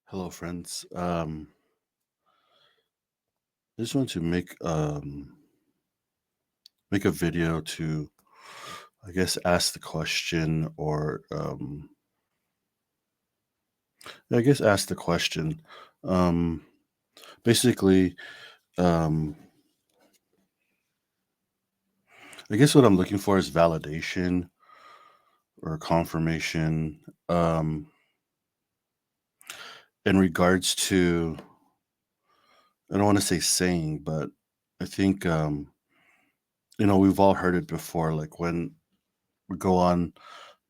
Hello, friends. I just want to make a video to, I guess, ask the question, or I guess ask the question. Um, Basically, um, I guess what I'm looking for is validation or confirmation, in regards to. I don't want to say saying, but I think we've all heard it before. Like when we go on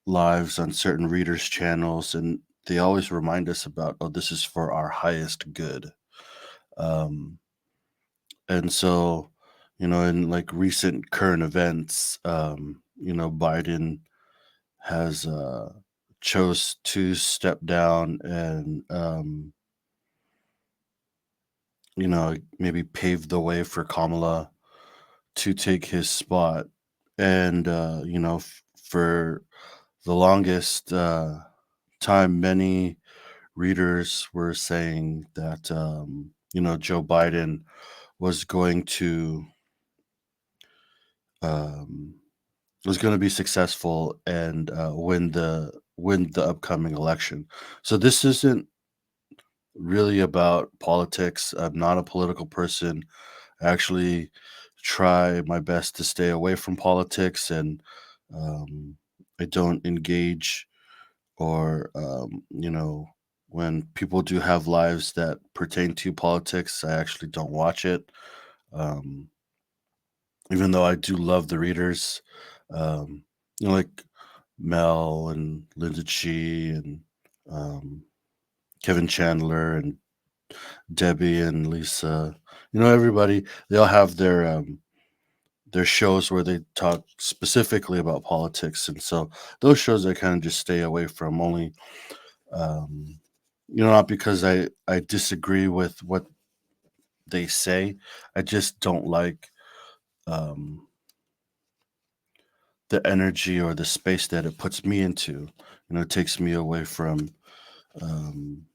lives on certain readers' channels, and they always remind us about, oh, this is for our highest good. Um, and so, in like recent current events, Biden has chose to step down and, maybe pave the way for Kamala to take his spot. And, for the longest time, many readers were saying that Joe Biden was going to um, be successful and win the upcoming election. So this isn't really about politics. I'm not a political person. I actually try my best to stay away from politics, and um, I don't engage, or when people do have lives that pertain to politics, I actually don't watch it. um, Even though I do love the readers, um, like Mel and Linda Chi and um, Kevin Chandler and Debbie and Lisa. Everybody, they all have their shows where they talk specifically about politics, and so those shows I kind of just stay away from. Only um, not because I disagree with what they say. I just don't like um, the energy or the space that it puts me into. It takes me away from um,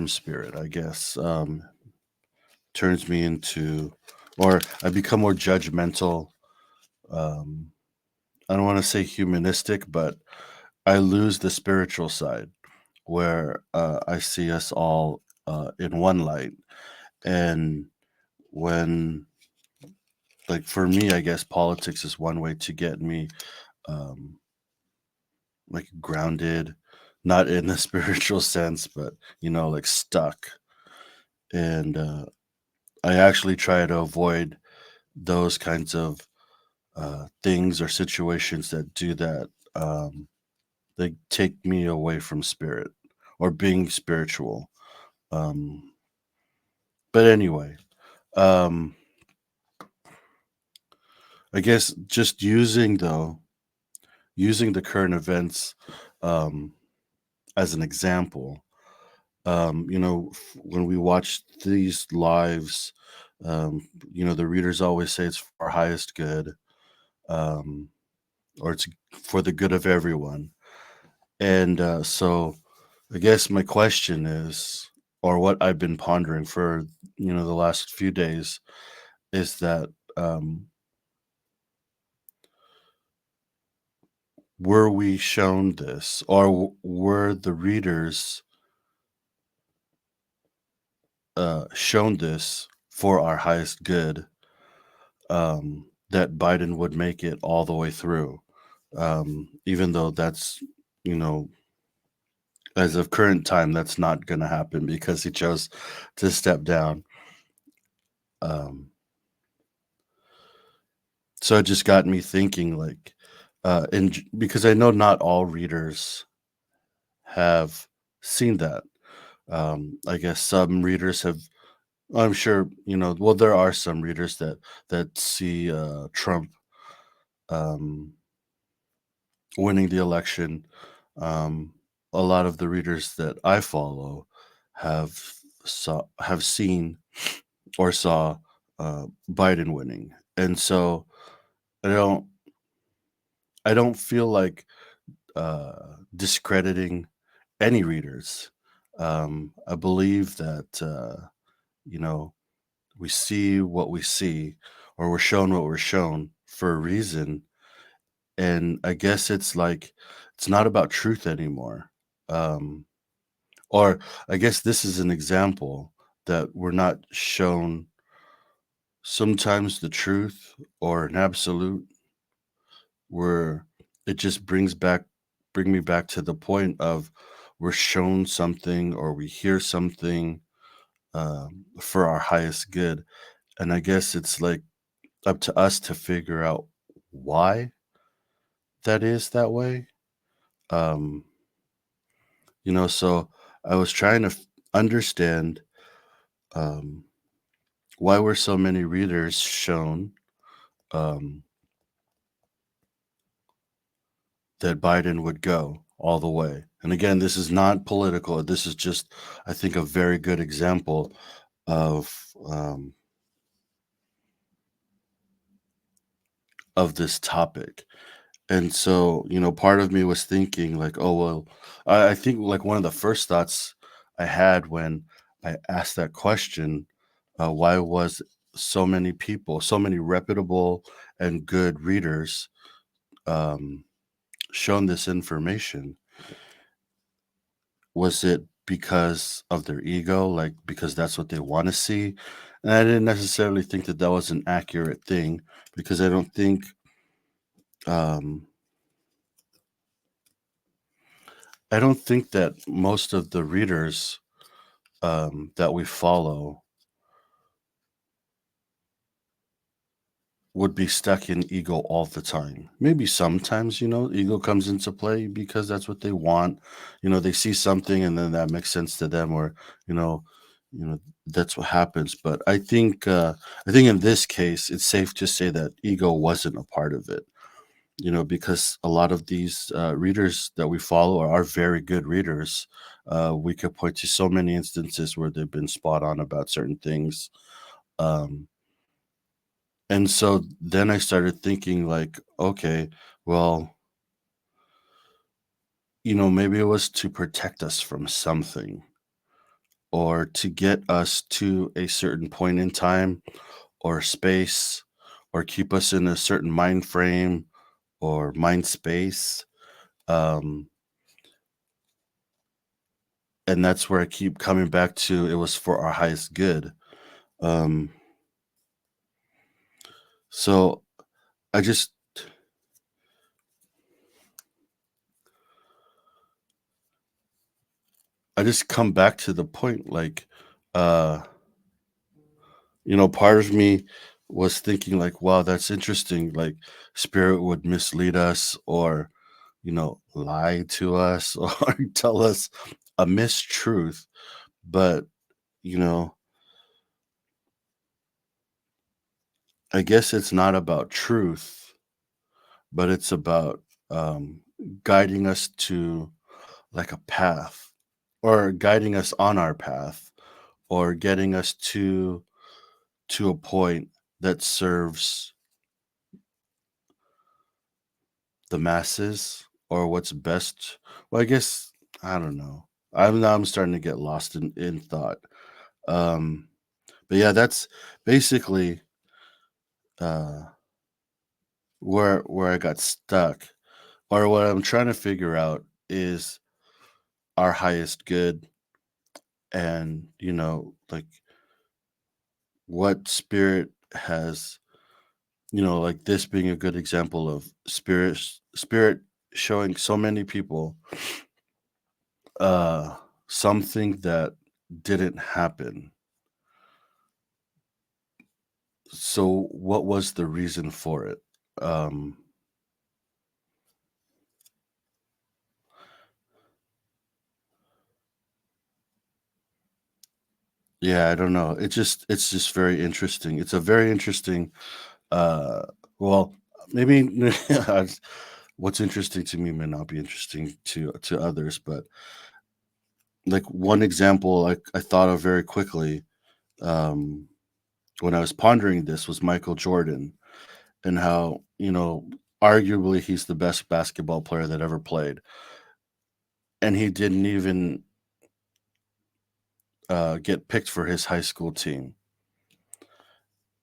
spirit, I guess. Turns me into, or I become more judgmental. Um, I don't want to say humanistic, but I lose the spiritual side, where I see us all in one light. And when, like, for me, I guess politics is one way to get me um, like grounded, not in the spiritual sense, but like stuck. And I actually try to avoid those kinds of things or situations that do that. They take me away from spirit or being spiritual. Um, but anyway, um, I guess just using the current events um, as an example. When we watch these lives, the readers always say it's for our highest good, um, or it's for the good of everyone. And so I guess my question is, or what I've been pondering for, the last few days, is that um, were we shown this, or were the readers shown this for our highest good, that Biden would make it all the way through? Even though that's, you know, as of current time, that's not going to happen because he chose to step down. Um, so it just got me thinking, like, and because I know not all readers have seen that. I guess some readers have. I'm sure Well, there are some readers that see Trump um, winning the election. Um, a lot of the readers that I follow have have seen or saw Biden winning, and so I don't I don't feel like discrediting any readers. I believe that you know we see what we see, or we're shown what we're shown for a reason. And I guess it's like it's not about truth anymore. Um, or I guess this is an example that we're not shown sometimes the truth or an absolute, where it just bring me back to the point of we're shown something or we hear something for our highest good. And I guess it's like up to us to figure out why that is that way. Um, so I was trying to understand um, why were so many readers shown um, that Biden would go all the way. And again, this is not political. This is just, I think, a very good example of of this topic. And so, part of me was thinking like, oh well, I think like one of the first thoughts I had when I asked that question, why was so many people, so many reputable and good readers um, shown this information? Was it because of their ego, like because that's what they want to see? And I didn't necessarily think that that was an accurate thing, because um, I don't think that most of the readers that we follow would be stuck in ego all the time. Maybe sometimes, ego comes into play because that's what they want. They see something and then that makes sense to them, or, you know, you know, that's what happens. But I think in this case, it's safe to say that ego wasn't a part of it. Because a lot of these readers that we follow are very good readers. We could point to so many instances where they've been spot on about certain things. Um, and so then I started thinking like, okay, well, maybe it was to protect us from something, or to get us to a certain point in time or space, or keep us in a certain mind frame or mind space. Um, and that's where I keep coming back to, it was for our highest good. Um, so I just I just come back to the point like uh part of me was thinking like, wow, that's interesting. Like spirit would mislead us, or, lie to us, or tell us a mistruth. But, you know, I guess it's not about truth, but it's about um, guiding us to like a path, or guiding us on our path, or getting us to a point that serves the masses, or what's best. Well, I guess I don't know. I'm starting to get lost in thought. Um, but yeah, that's basically uh, where I got stuck, or what I'm trying to figure out is our highest good, and like what spirit has, like this being a good example of spirit showing so many people uh something that didn't happen. So what was the reason for it? um yeah, I don't know, it's just very interesting. It's a very interesting uh well, maybe what's interesting to me may not be interesting to others. But like one example I thought of very quickly, um when I was pondering this, was Michael Jordan, and how, arguably he's the best basketball player that ever played. and he didn't even get picked for his high school team.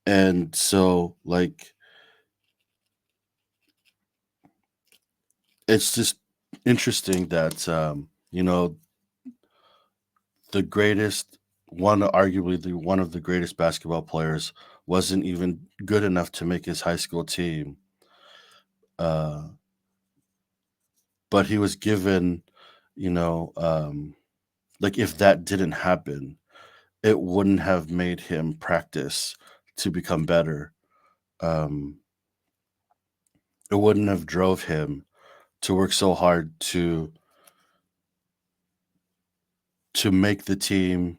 And so, like, it's just interesting that the greatest one, arguably the one of the greatest basketball players, wasn't even good enough to make his high school team. Uh, but he was given, you know, like if that didn't happen, it wouldn't have made him practice to become better. Um, it wouldn't have drove him to work so hard to make the team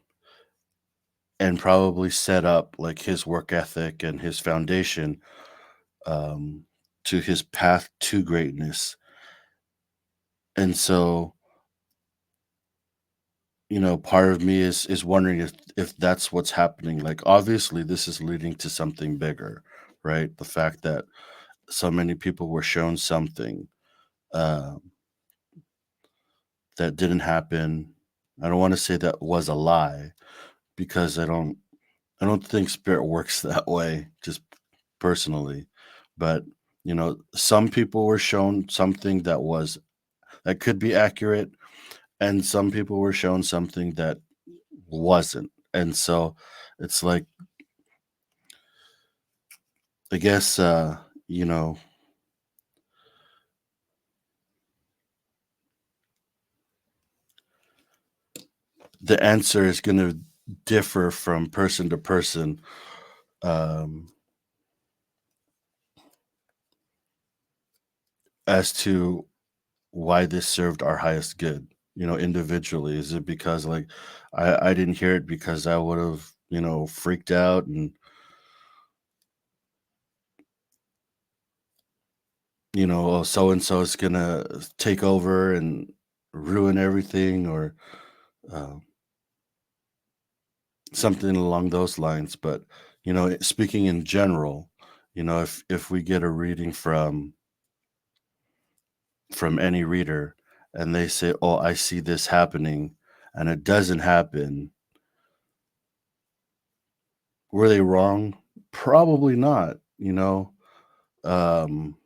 and probably set up like his work ethic and his foundation um, to his path to greatness. And so, part of me is wondering if that's what's happening. Like, obviously, this is leading to something bigger, right? The fact that so many people were shown something uh, that didn't happen. I don't want to say that was a lie because I don't think spirit works that way, just personally. But some people were shown something that could be accurate, and some people were shown something that wasn't. And so it's like, I guess, you know, the answer is going to differ from person to person, um, as to why this served our highest good. Individually, is it because like I didn't hear it because I would have freaked out and oh, so and so is gonna take over and ruin everything, or uh, something along those lines. But speaking in general, if we get a reading from any reader and they say, "Oh, I see this happening," and it doesn't happen, were they wrong? Probably not. Um,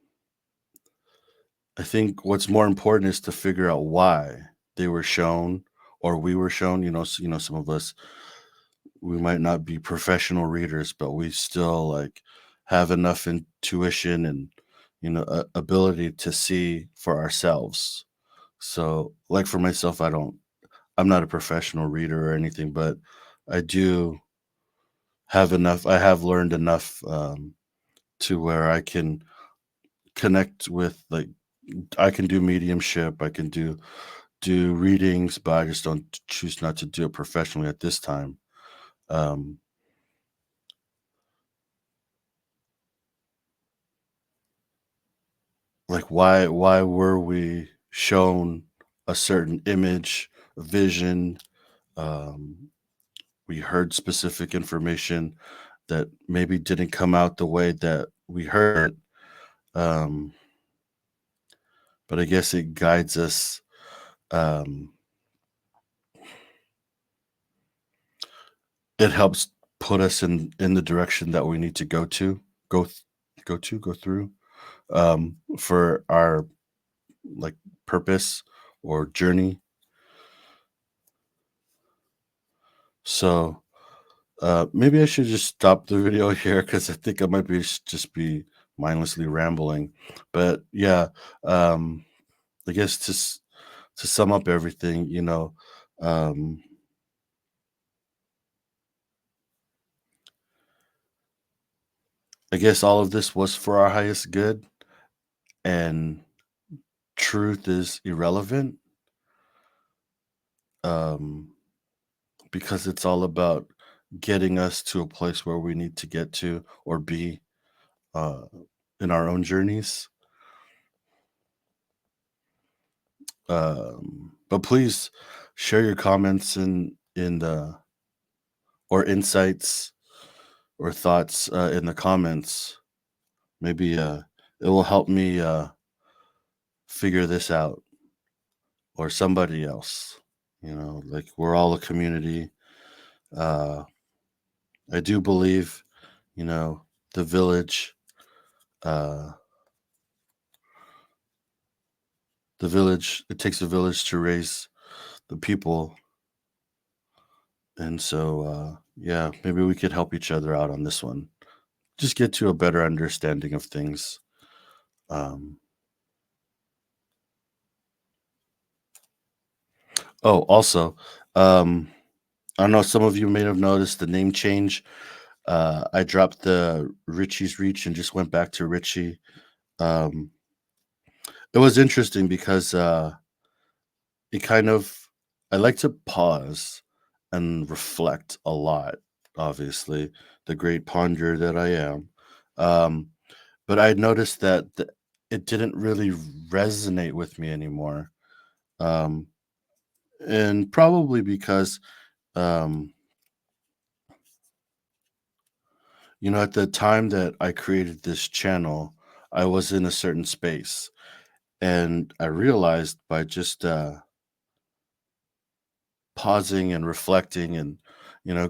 I think what's more important is to figure out why they were shown or we were shown. Some of us, we might not be professional readers, but we still like have enough intuition and ability to see for ourselves. So, like for myself, I'm not a professional reader or anything, but I do have enough. I have learned enough to where I can connect with, like, I can do mediumship. I can do readings, but I just don't choose not to do it professionally at this time. Um, like, why were we shown a certain image, vision? Um, we heard specific information that maybe didn't come out the way that we heard it. But I guess it guides us. Um, it helps put us in the direction that we need to go th- go through, for our, like, purpose or journey. So maybe I should just stop the video here because I think I might just be mindlessly rambling. But yeah, um, I guess to sum up everything, um, I guess all of this was for our highest good, and truth is irrelevant, um, because it's all about getting us to a place where we need to get to or be, uh, in our own journeys. But please share your comments in the or insights or thoughts in the comments. Maybe it will help me figure this out or somebody else. Like we're all a community. Uh, I do believe, you know, the village, uh, it takes a village to raise the people. And so, yeah, maybe we could help each other out on this one. Just get to a better understanding of things. Um, also, um, I don't know, some of you may have noticed the name change. I dropped the Richie's Reach and just went back to Richie. Um, it was interesting because it kind of, I like to pause and reflect a lot, obviously, the great ponder that I am. Um, but I noticed that it didn't really resonate with me anymore. Um, and probably because, um, at the time that I created this channel, I was in a certain space. And I realized by just pausing and reflecting and,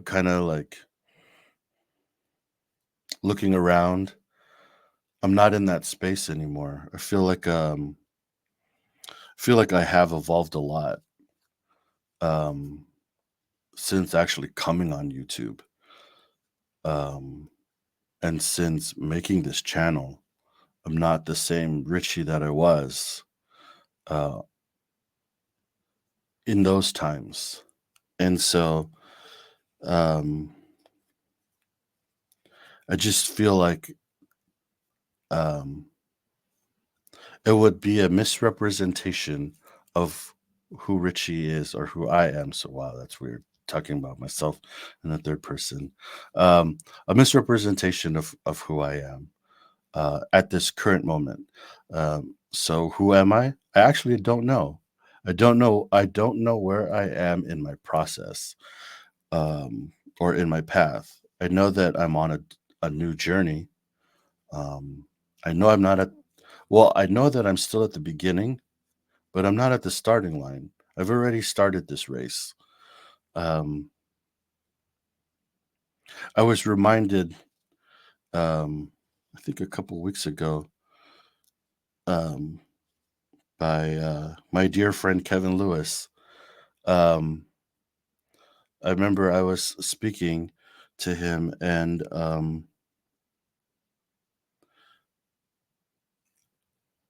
kind of like looking around, I'm not in that space anymore. I feel like I have evolved a lot um, since actually coming on YouTube, um, and since making this channel. I'm not the same Richie that I was uh, in those times, and so um, I just feel like um, it would be a misrepresentation of who Richie is or who I am. So wow, that's weird. Talking about myself in the third person. A misrepresentation of who I am at this current moment. So who am I? I actually don't know. I don't know where I am in my process, or in my path. I know that I'm on a new journey. Um, I know I'm not at well, I know that I'm still at the beginning, but I'm not at the starting line. I've already started this race. Um, I was reminded, I think a couple weeks ago, um, by my dear friend Kevin Lewis. Um, I remember I was speaking to him, and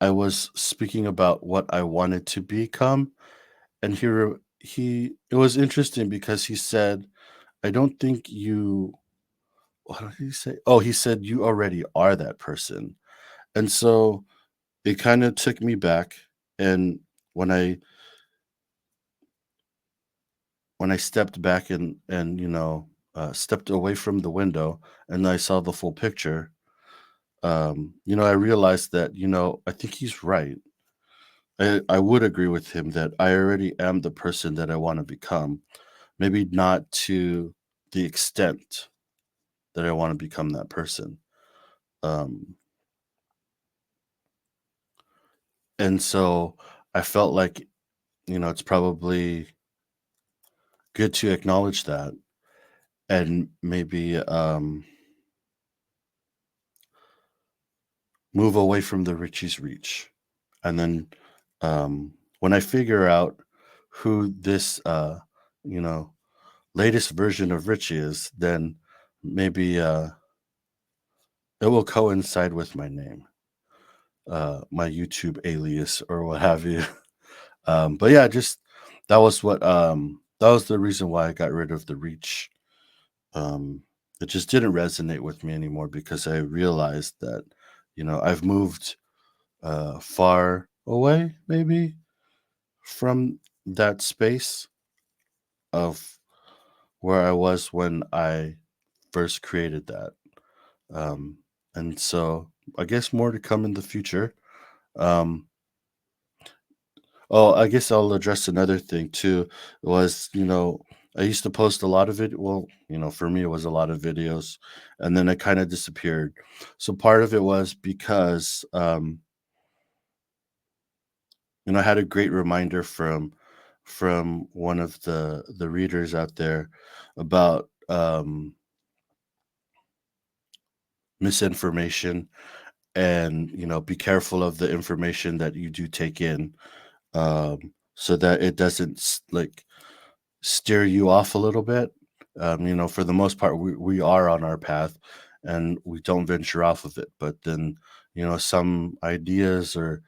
I was speaking about what I wanted to become, and it was interesting because he said, "I don't think you." What did he say? Oh, he said, "You already are that person." And so it kind of took me back. And when I when I stepped back and stepped away from the window and I saw the full picture, I realized that I think he's right. I would agree with him that I already am the person that I want to become. Maybe not to the extent that I want to become that person. Um, and so I felt like it's probably good to acknowledge that and maybe move away from the Richie's reach. And then when I figure out who this you know latest version of Richie is, then maybe it will coincide with my name, my YouTube alias or what have you. But yeah, just that was the reason why I got rid of the reach. um, it just didn't resonate with me anymore because I realized that I've moved far away maybe from that space of where I was when I first created that. um, and so I guess more to come in the future. um, oh, I guess I'll address another thing too. Was I used to post a lot of it. Well, for me, it was a lot of videos, and then it kind of disappeared. So part of it was because I had a great reminder from one of the readers out there about misinformation, and be careful of the information that you do take in, so that it doesn't like steer you off a little bit. For the most part, we are on our path and we don't venture off of it. But then, some ideas or,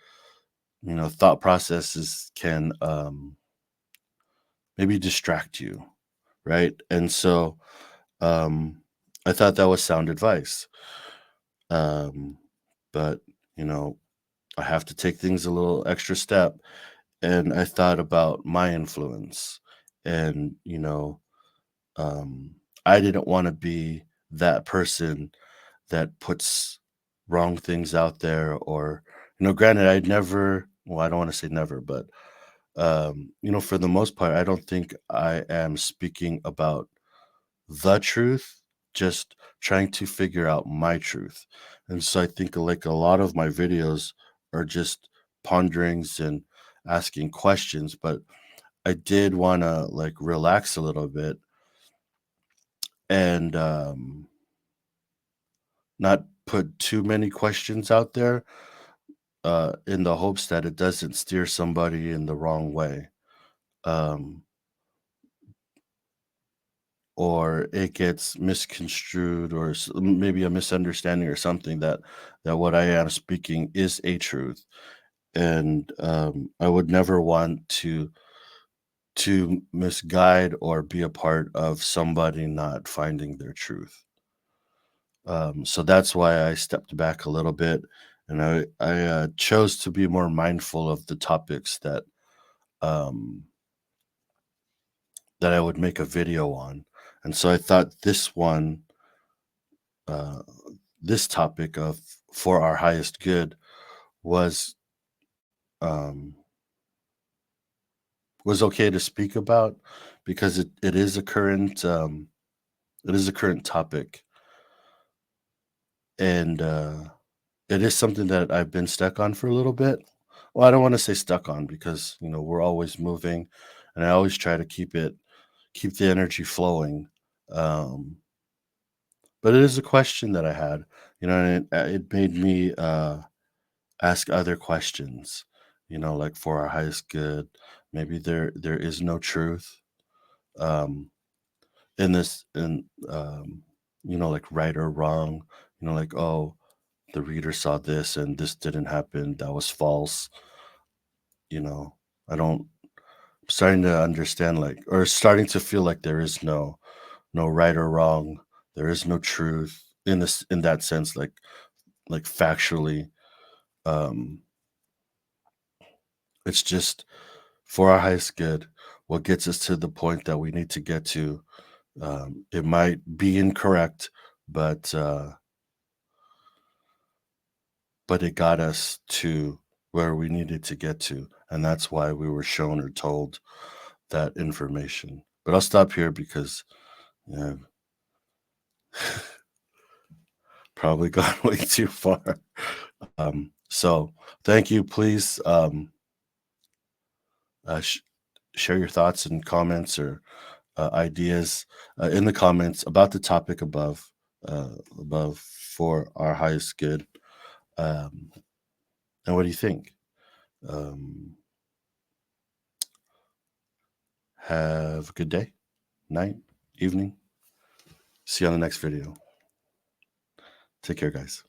thought processes can maybe distract you. Right. And so um, I thought that was sound advice. Um, but, you know, I have to take things a little extra step. And I thought about my influence. And, um, I didn't want to be that person that puts wrong things out there, or, granted, I'd never, well, I don't want to say never, but, for the most part, I don't think I am speaking about the truth, just trying to figure out my truth. And so I think like a lot of my videos are just ponderings and asking questions, but I did want to like relax a little bit and not put too many questions out there, in the hopes that it doesn't steer somebody in the wrong way. Um, or it gets misconstrued, or maybe a misunderstanding or something, that what I am speaking is a truth. And I would never want to misguide or be a part of somebody not finding their truth. So that's why I stepped back a little bit, and I chose to be more mindful of the topics um, that I would make a video on. And so I thought uh, this topic of for our highest good was um, was okay to speak about, because it is a current topic, and it is something that I've been stuck on for a little bit. Well, I don't want to say stuck on, because we're always moving, and I always try to keep the energy flowing. Um, but it is a question that I had, and it made me ask other questions, like for our highest good. Maybe there is no truth um, in this, in like right or wrong. Like, oh, the reader saw this and this didn't happen. That was false. You know, I don't. Starting to understand, like, or starting to feel like there is no right or wrong. There is no truth in that sense, like factually. Um, it's just for our highest good, what gets us to the point that we need to get to. It might be incorrect, but but it got us to where we needed to get to, and that's why we were shown or told that information. But I'll stop here because, yeah, probably gone way too far. So thank you. Please uh, sh- share your thoughts and comments, or ideas in the comments about the topic above for our highest good. Um, and what do you think? Um, have a good day, night, evening. See you on the next video. Take care, guys.